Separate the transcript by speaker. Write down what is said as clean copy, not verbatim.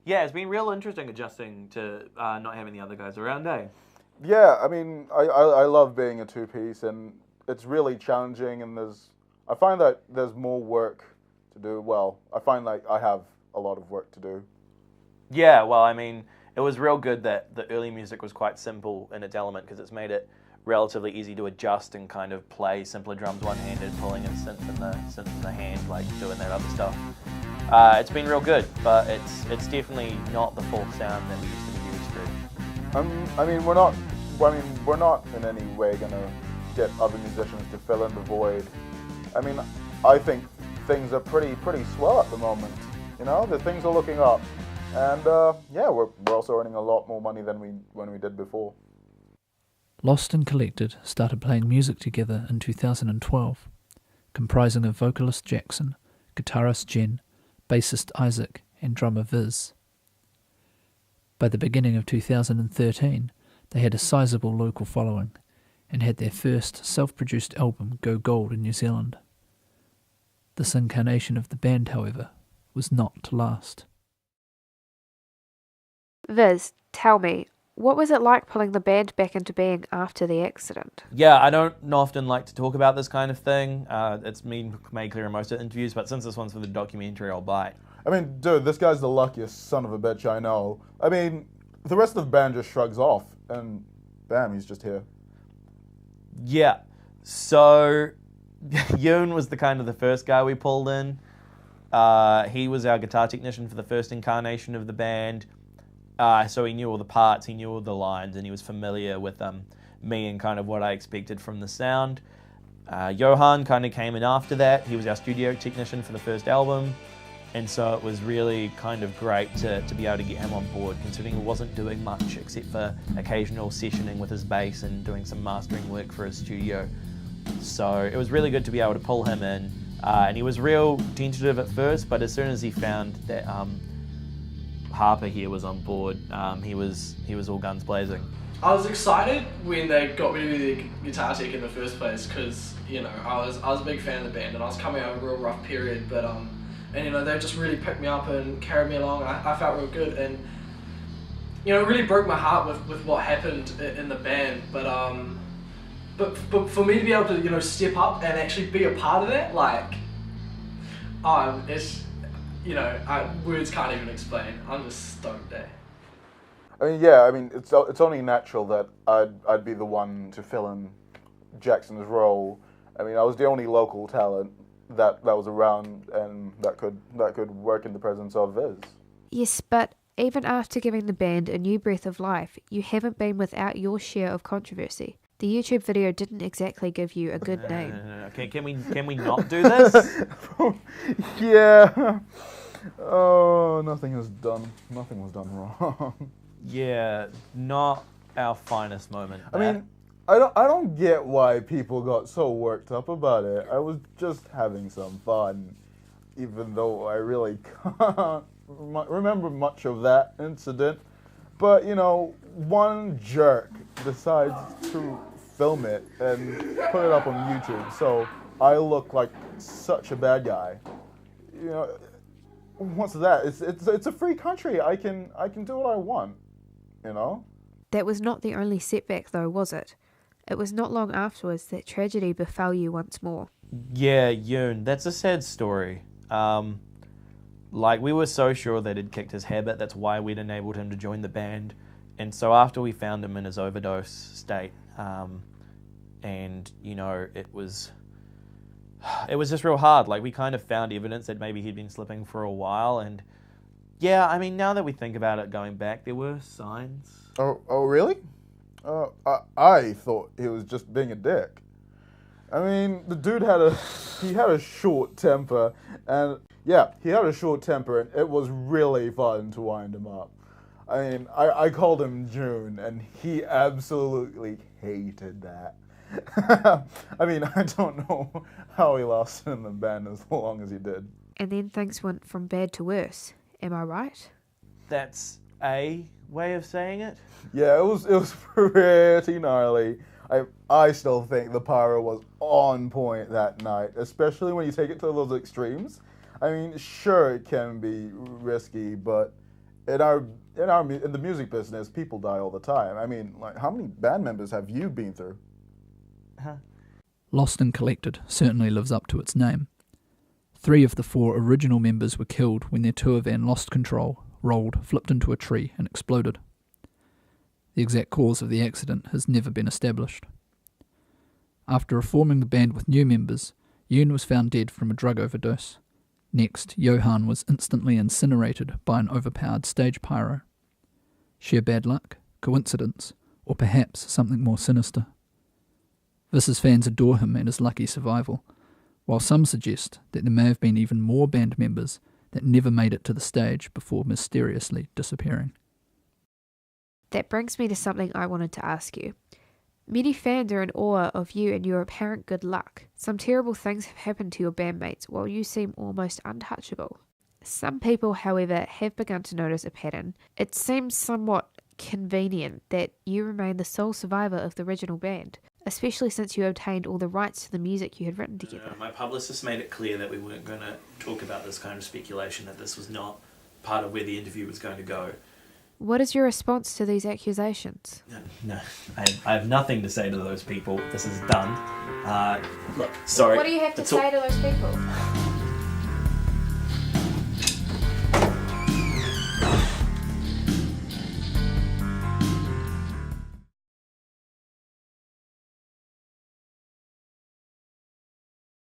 Speaker 1: Yeah, it's been real interesting adjusting to not having the other guys around, eh?
Speaker 2: Yeah, I mean, I love being a two-piece, and it's really challenging, and I find that there's more work to do. Well, I find like I have a lot of work to do.
Speaker 1: Yeah, well, I mean, it was real good that the early music was quite simple in its element because it's made it relatively easy to adjust and kind of play simpler drums one-handed, pulling a synth in the hand, like doing that other stuff. It's been real good, but it's definitely not the full sound that we used to be used to.
Speaker 2: I mean, we're not in any way gonna get other musicians to fill in the void. I mean, I think things are pretty swell at the moment. You know, the things are looking up, and yeah, we're also earning a lot more money than when we did before.
Speaker 3: Lost and Collected started playing music together in 2012, comprising of vocalist Jackson, guitarist Jen, bassist Isaac, and drummer Viz. By the beginning of 2013, they had a sizable local following and had their first self-produced album go gold in New Zealand. This incarnation of the band, however, was not to last.
Speaker 4: Viz, tell me, what was it like pulling the band back into being after the accident?
Speaker 1: Yeah, I don't often like to talk about this kind of thing. It's been made clear in most of the interviews, but since this one's for the documentary, I'll bite.
Speaker 2: I mean, dude, this guy's the luckiest son of a bitch I know. I mean, the rest of the band just shrugs off, and bam, he's just here.
Speaker 1: Yeah, so Yoon was the first guy we pulled in. He was our guitar technician for the first incarnation of the band. So he knew all the parts, he knew all the lines, and he was familiar with me and kind of what I expected from the sound. Johan kind of came in after that. He was our studio technician for the first album. And so it was really kind of great to be able to get him on board, considering he wasn't doing much except for occasional sessioning with his bass and doing some mastering work for his studio. So it was really good to be able to pull him in. And he was real tentative at first, but as soon as he found that Harper here was on board, he was all guns blazing.
Speaker 5: I was excited when they got me to be the guitar tech in the first place because, you know, I was a big fan of the band and I was coming out of a real rough period, but and you know, they just really picked me up and carried me along. I felt real good, and you know, it really broke my heart with what happened in the band, but for me to be able to, you know, step up and actually be a part of that, like, it's, you know, words can't even explain. I'm just stoked there.
Speaker 2: I mean, yeah, I mean, it's only natural that I'd be the one to fill in Jackson's role. I mean, I was the only local talent that was around and that could work in the presence of Viz.
Speaker 4: Yes, but even after giving the band a new breath of life, you haven't been without your share of controversy. The YouTube video didn't exactly give you a good name.
Speaker 1: No. Okay, can we not do this?
Speaker 2: Yeah. Oh, nothing was done wrong.
Speaker 1: Yeah, not our finest moment.
Speaker 2: I mean, I don't get why people got so worked up about it. I was just having some fun, even though I really can't remember much of that incident. But, you know, one jerk decides to film it and put it up on YouTube, so I look like such a bad guy. You know, what's that? It's a free country. I can do what I want, you know?
Speaker 4: That was not the only setback though, was it? It was not long afterwards that tragedy befell you once more.
Speaker 1: Yeah, Yoon, that's a sad story. Like, we were so sure that he'd kicked his habit, that's why we'd enabled him to join the band. And so after we found him in his overdose state, and, you know, it was just real hard. Like, we kind of found evidence that maybe he'd been slipping for a while, and yeah, I mean, now that we think about it going back, there were signs.
Speaker 2: Oh, really? I thought he was just being a dick. I mean, the dude had a short temper, and yeah, he had a short temper, and it was really fun to wind him up. I mean, I called him June, and he absolutely hated that. I mean, I don't know how he lasted in the band as long as he did.
Speaker 4: And then things went from bad to worse. Am I right?
Speaker 1: That's a way of saying it.
Speaker 2: Yeah, it was pretty gnarly. I still think the pyro was on point that night, especially when you take it to those extremes. I mean, sure, it can be risky, but in the music business, people die all the time. I mean, like, how many band members have you been through?
Speaker 3: Lost and Collected certainly lives up to its name. 3 of the 4 original members were killed when their tour van lost control, rolled, flipped into a tree, and exploded. The exact cause of the accident has never been established. After reforming the band with new members, Yoon was found dead from a drug overdose. Next, Johan was instantly incinerated by an overpowered stage pyro. Sheer bad luck, coincidence, or perhaps something more sinister. Vis's fans adore him and his lucky survival, while some suggest that there may have been even more band members that never made it to the stage before mysteriously disappearing.
Speaker 4: That brings me to something I wanted to ask you. Many fans are in awe of you and your apparent good luck. Some terrible things have happened to your bandmates while you seem almost untouchable. Some people, however, have begun to notice a pattern. It seems somewhat convenient that you remain the sole survivor of the original band, especially since you obtained all the rights to the music you had written together.
Speaker 1: My publicist made it clear that we weren't going to talk about this kind of speculation, that this was not part of where the interview was going to go.
Speaker 4: What is your response to these accusations?
Speaker 1: No, I have nothing to say to those people. This is done. Look, sorry.
Speaker 4: What do you have to say to those people?